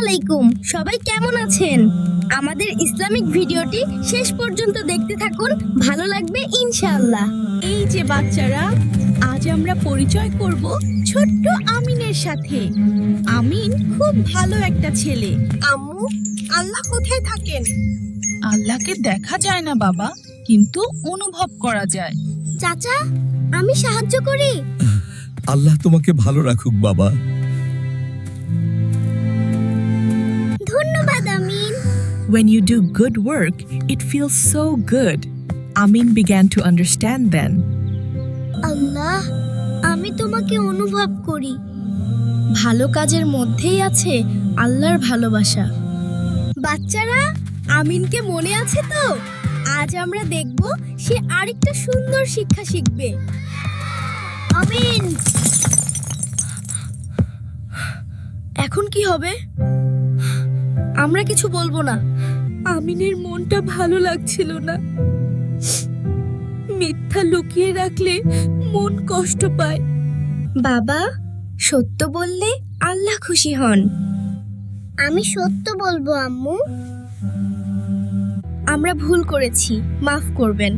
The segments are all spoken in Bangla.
আলাইকুম, সবাই কেমন আছেন? আমাদের ইসলামিক ভিডিওটি শেষ পর্যন্ত দেখতে থাকুন, ভালো লাগবে ইনশাআল্লাহ। এই যে বাচ্চারা, আজ আমরা পরিচয় করব ছোট্ট আমিনের সাথে। আমিন খুব ভালো একটা ছেলে। আম্মু, আল্লাহ কোথায় থাকেন? আল্লাহকে দেখা যায় না বাবা, কিন্তু অনুভব করা যায়। চাচা, আমি সাহায্য করি। আল্লাহ তোমাকে ভালো রাখুক বাবা। ধন্যবাদ আমিন। When you do good work, it feels so good. Amin began to understand then. আল্লাহ, আমি তোমাকে অনুভব করি। ভালো কাজের মধ্যেই আছে আল্লাহর ভালোবাসা। বাচ্চারা, আমিনকে মনে আছে তো? আজ আমরা দেখব সে আরেকটা সুন্দর শিক্ষা শিখবে। আমিন, এখন কি হবে? আমরা কিছু বলবো না। আমিনের মনটা ভালো লাগছিল না। মিথ্যা লুকিয়ে রাখলে মন কষ্ট পায়। বাবা, সত্য বললে আল্লাহ খুশি হন। আমি সত্য বলবো আম্মু। আমরা ভুল করেছি, মাফ করবেন।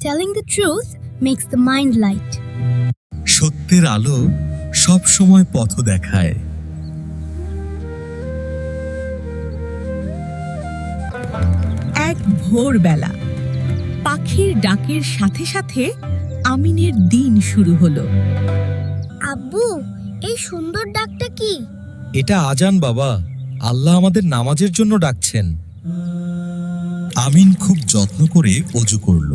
Telling the truth makes the mind light. সত্যের আলো সব সময় পথ দেখায়। এক ভোরবেলা পাখির ডাকের সাথে সাথে আমিনের দিন শুরু হলো। আব্বু, এই সুন্দর ডাকটা কি? এটা আজান বাবা, আল্লাহ আমাদের নামাজের জন্য ডাকছেন। আমিন খুব যত্ন করে ওযু করল।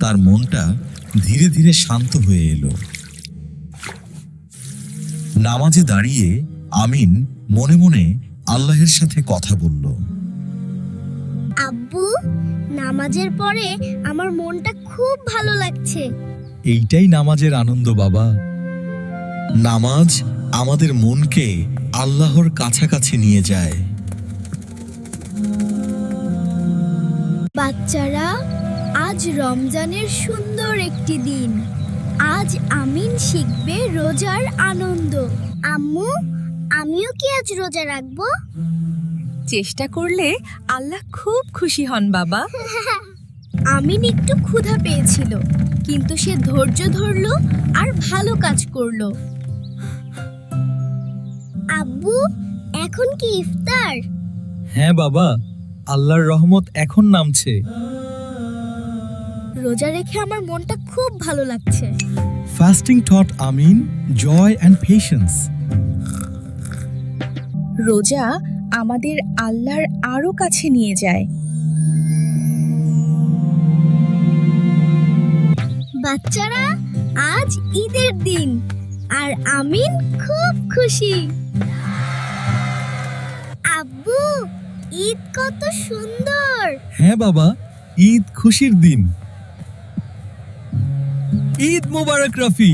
তার মনটা ধীরে ধীরে শান্ত হয়ে এলো। নামাজে দাঁড়িয়ে আমিন মনে মনে আল্লাহর সাথে কথা বলল। আব্বু, নামাজের পরে আমার মনটা খুব ভালো লাগছে। এইটাই নামাজের আনন্দ বাবা। নামাজ আমাদের মনকে আল্লাহর কাছাকাছি নিয়ে যায়। বাচ্চারা, আজ রমজানের সুন্দর একটি দিন। আজ আমিন শিখবে রোজার আনন্দ। আম্মু, আমিও কি আজ রোজা রাখবো? চেষ্টা করলে আল্লাহ খুব খুশি হন বাবা। আমিন একটু ক্ষুধা পেয়েছিল, কিন্তু সে ধৈর্য ধরলো আর ভালো কাজ করলো। আব্বু, এখন কি ইফতার? হ্যাঁ বাবা, আল্লাহর রহমত এখন নামছে। রোজা রেখে আমার মনটা খুব ভালো লাগছে। Fasting taught Amin joy and patience. রোজা আমাদের আল্লাহর আরো কাছে নিয়ে যায়। বাচ্চারা, আজ ঈদের দিন আর আমিন খুব খুশি। আব্বু, ঈদ কত সুন্দর। হ্যাঁ বাবা, ঈদ খুশির দিন। ঈদ মোবারক রফি।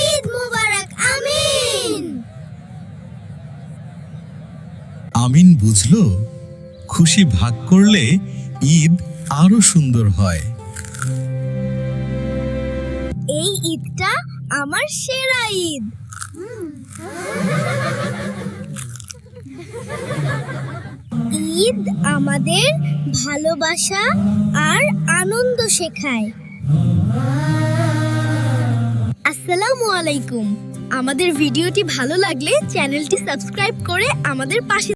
ঈদ মোবারক আমিন। আমিন বুঝলো, খুশি ভাগ করলে ঈদ আরো সুন্দর হয়। এই ঈদটা আমার সেরা ঈদ। ঈদ আমাদের ভালোবাসা আর আনন্দ শেখায়। আসসালামু আলাইকুম। আমাদের ভিডিওটি ভালো লাগলে চ্যানেলটি সাবস্ক্রাইব করে আমাদের পাশে